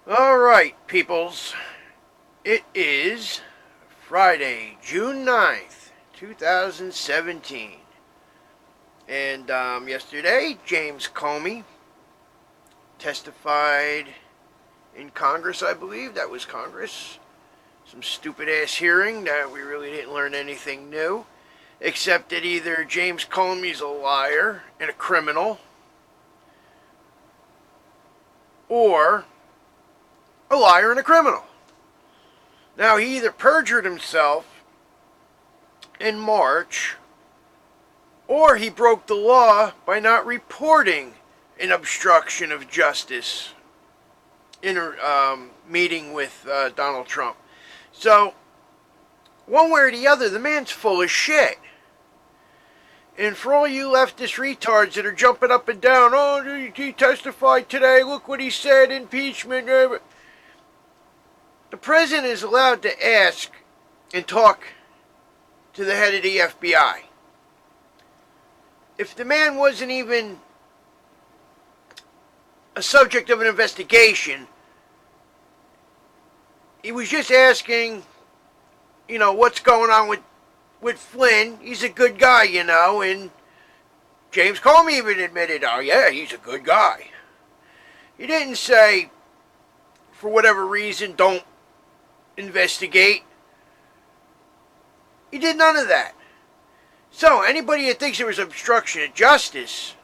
Alright, peoples. It is Friday, June 9th, 2017. And yesterday, James Comey testified in Congress, I believe. That was Congress. Some stupid-ass hearing that we really didn't learn anything new. Except that either James Comey's a liar and a criminal, or a liar and a criminal. Now, he either perjured himself in March, or he broke the law by not reporting an obstruction of justice in a meeting with Donald Trump. So, one way or the other, the man's full of shit. And for all you leftist retards that are jumping up and down, oh, he testified today, look what he said, impeachment. The president is allowed to ask and talk to the head of the FBI. If the man wasn't even a subject of an investigation, he was just asking, what's going on with Flynn. He's a good guy, and James Comey even admitted, oh yeah, he's a good guy. He didn't say, for whatever reason, don't investigate. He did none of that. So, anybody that thinks there was obstruction of justice,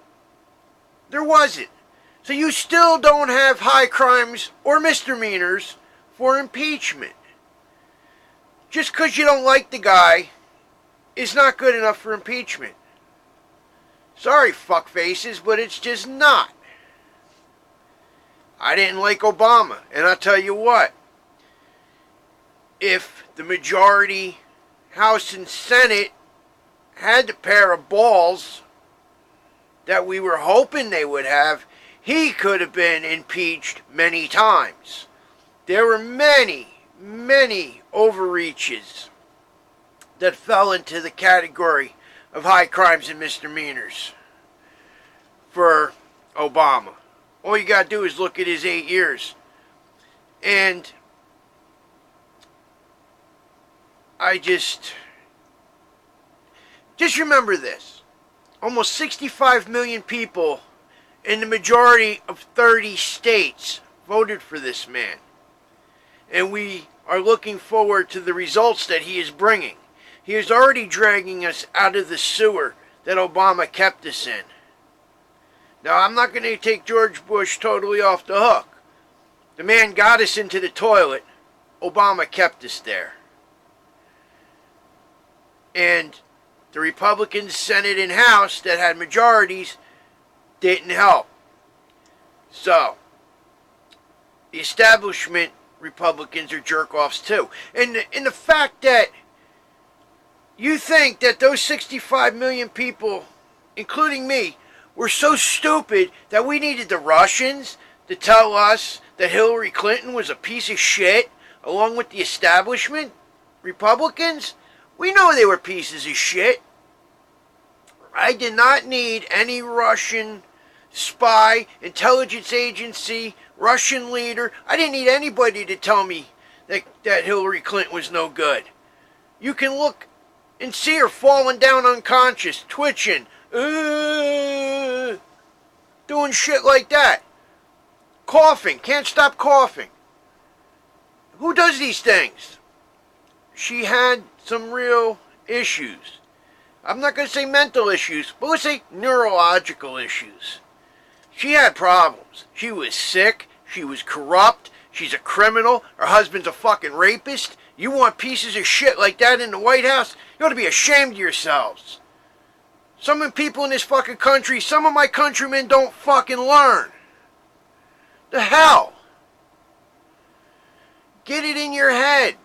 there wasn't. So you still don't have high crimes or misdemeanors for impeachment. Just because you don't like the guy is not good enough for impeachment. Sorry, fuckfaces, but it's just not. I didn't like Obama, and I'll tell you what. If the majority, House and Senate, had the pair of balls that we were hoping they would have, he could have been impeached many times. There were many overreaches that fell into the category of high crimes and misdemeanors for Obama. All you gotta do is look at his 8 years. And I just remember this. Almost 65 million people in the majority of 30 states voted for this man. And we are looking forward to the results that he is bringing. He is already dragging us out of the sewer that Obama kept us in. Now, I'm not going to take George Bush totally off the hook. The man got us into the toilet. Obama kept us there. And the Republicans, Senate, and House that had majorities didn't help. So, the establishment Republicans are jerk-offs too. And the fact that you think that those 65 million people, including me, were so stupid that we needed the Russians to tell us that Hillary Clinton was a piece of shit, along with the establishment Republicans? We know they were pieces of shit. I did not need any Russian spy, intelligence agency, Russian leader. I didn't need anybody to tell me that Hillary Clinton was no good. You can look and see her falling down unconscious, twitching, doing shit like that. Coughing, can't stop coughing. Who does these things? She had some real issues. I'm not going to say mental issues, but let's say neurological issues. She had problems. She was sick. She was corrupt. She's a criminal. Her husband's a fucking rapist. You want pieces of shit like that in the White House? You ought to be ashamed of yourselves. Some of the people in this fucking country, some of my countrymen don't fucking learn. The hell? Get it in your head.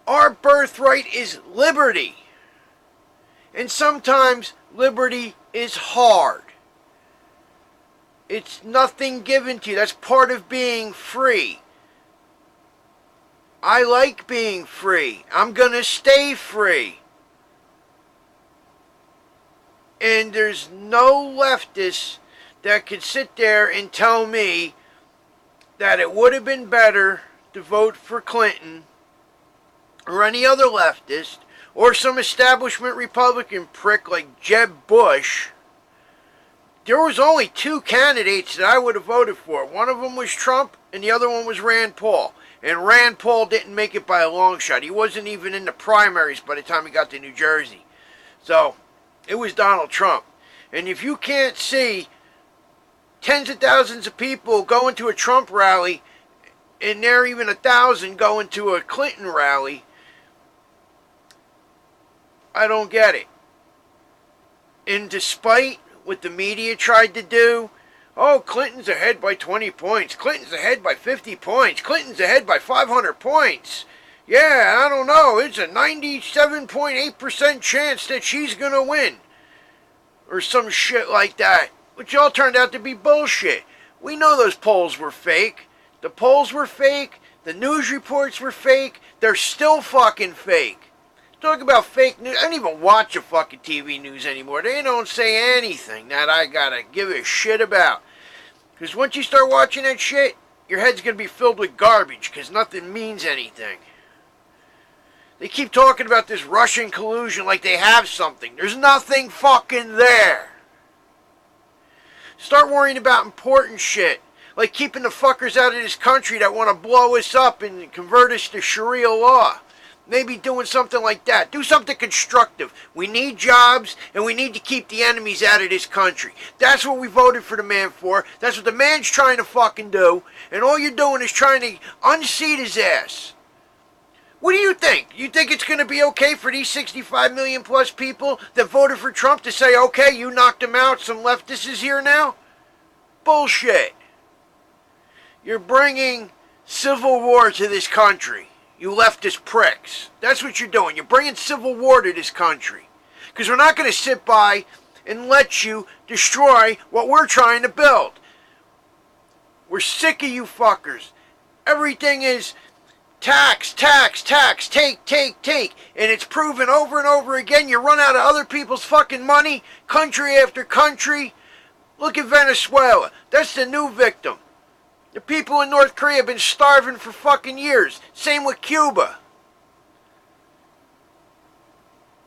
Our birthright is liberty. And sometimes liberty is hard. It's nothing given to you. That's part of being free. I like being free. I'm going to stay free. And there's no leftist that could sit there and tell me that it would have been better to vote for Clinton or any other leftist or some establishment Republican prick like Jeb Bush. There was only two candidates that I would have voted for. One of them was Trump and the other one was Rand Paul. And Rand Paul didn't make it by a long shot. He wasn't even in the primaries by the time he got to New Jersey. So, it was Donald Trump. And if you can't see tens of thousands of people going to a Trump rally and there even 1,000 going to a Clinton rally, I don't get it. And despite what the media tried to do, oh, Clinton's ahead by 20 points. Clinton's ahead by 50 points. Clinton's ahead by 500 points. Yeah, I don't know. It's a 97.8% chance that she's going to win. Or some shit like that. Which all turned out to be bullshit. We know those polls were fake. The polls were fake. The news reports were fake. They're still fucking fake. Talk about fake news. I don't even watch the fucking TV news anymore. They don't say anything that I gotta give a shit about. Because once you start watching that shit, your head's gonna be filled with garbage because nothing means anything. They keep talking about this Russian collusion like they have something. There's nothing fucking there. Start worrying about important shit. Like keeping the fuckers out of this country that want to blow us up and convert us to Sharia law. Maybe doing something like that. Do something constructive. We need jobs, and we need to keep the enemies out of this country. That's what we voted for the man for. That's what the man's trying to fucking do. And all you're doing is trying to unseat his ass. What do you think? You think it's going to be okay for these 65 million plus people that voted for Trump to say, okay, you knocked him out, some leftists is here now? Bullshit. You're bringing civil war to this country. You leftist pricks. That's what you're doing. You're bringing civil war to this country. Because we're not going to sit by and let you destroy what we're trying to build. We're sick of you fuckers. Everything is tax, tax, tax, take, take, take. And it's proven over and over again. You run out of other people's fucking money, country after country. Look at Venezuela. That's the new victim. The people in North Korea have been starving for fucking years. Same with Cuba.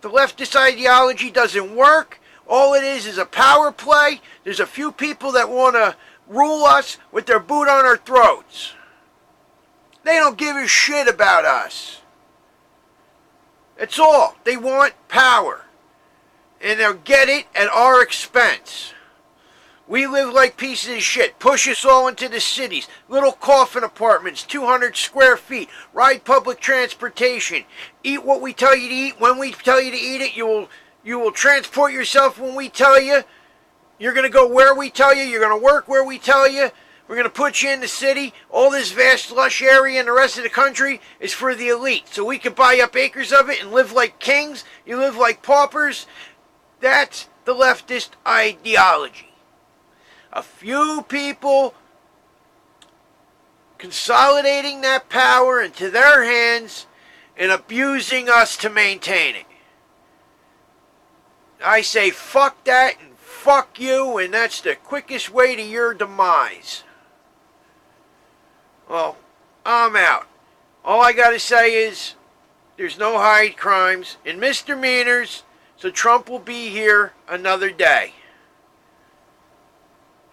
The leftist ideology doesn't work. All it is a power play. There's a few people that want to rule us with their boot on our throats. They don't give a shit about us. That's all. They want power. And they'll get it at our expense. We live like pieces of shit. Push us all into the cities. Little coffin apartments, 200 square feet. Ride public transportation. Eat what we tell you to eat when we tell you to eat it. You will transport yourself when we tell you. You're going to go where we tell you. You're going to work where we tell you. We're going to put you in the city. All this vast, lush area in the rest of the country is for the elite. So we can buy up acres of it and live like kings. You live like paupers. That's the leftist ideology. A few people consolidating that power into their hands and abusing us to maintain it. I say fuck that and fuck you, and that's the quickest way to your demise. Well, I'm out. All I gotta say is there's no high crimes and misdemeanors, so Trump will be here another day.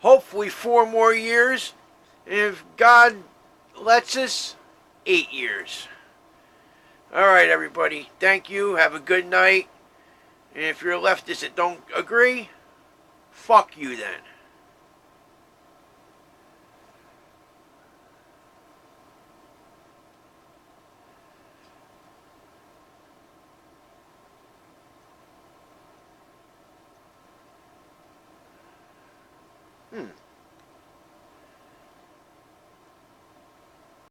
Hopefully 4 more years, and if God lets us, 8 years. Alright everybody, thank you, have a good night, and if you're a leftist that don't agree, fuck you then.